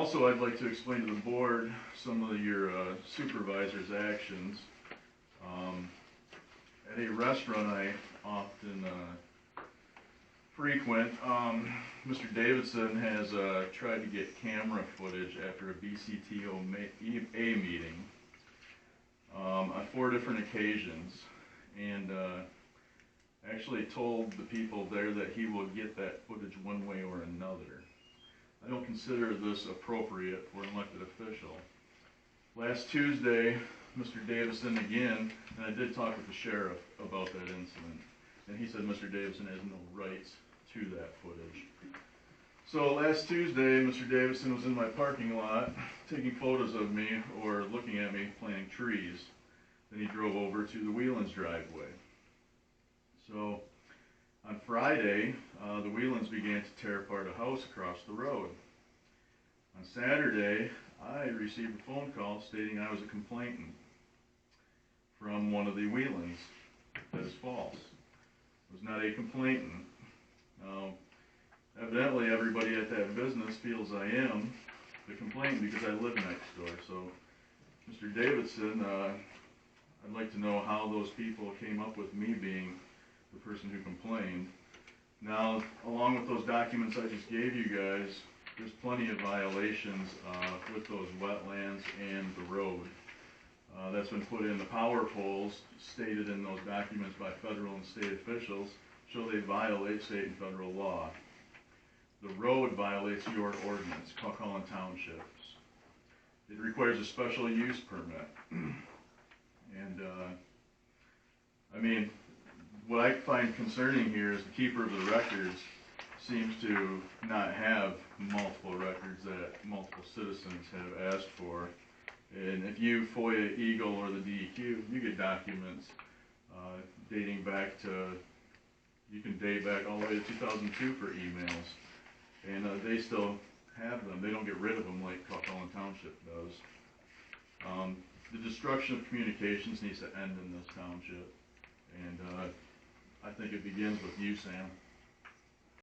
Also, I'd like to explain to the board some of your supervisor's actions. At a restaurant I often frequent, Mr. Davidson has tried to get camera footage after a BCTO meeting on 4 different occasions, and actually told the people there that he will get that footage one way or another. I don't consider this appropriate for an elected official. Last Tuesday, Mr. Davison again, and I did talk with the sheriff about that incident, and he said Mr. Davison has no rights to that footage. So last Tuesday, Mr. Davison was in my parking lot taking photos of me or looking at me planting trees. Then he drove over to the Whelans driveway. So on Friday, the Whelans began to tear apart a house across the road. On Saturday, I received a phone call stating I was a complainant from one of the Whelans. That is false. I was not a complainant. Now, evidently everybody at that business feels I am the complainant because I live next door. So, Mr. Davidson, I'd like to know how those people came up with me being the person who complained. Now, along with those documents I just gave you guys, there's plenty of violations with those wetlands and the road. That's been put in. The power poles stated in those documents by federal and state officials show they violate state and federal law. The road violates your ordinance, Calhoun Townships. It requires a special use permit. And I mean, what I find concerning here is the keeper of the records seems to not have multiple records that multiple citizens have asked for. And if you FOIA Eagle or the DEQ, you get documents dating back to, you can date back all the way to 2002 for emails. And they still have them. They don't get rid of them like Calhoun Township does. The destruction of communications needs to end in this township. And I think it begins with you, Sam.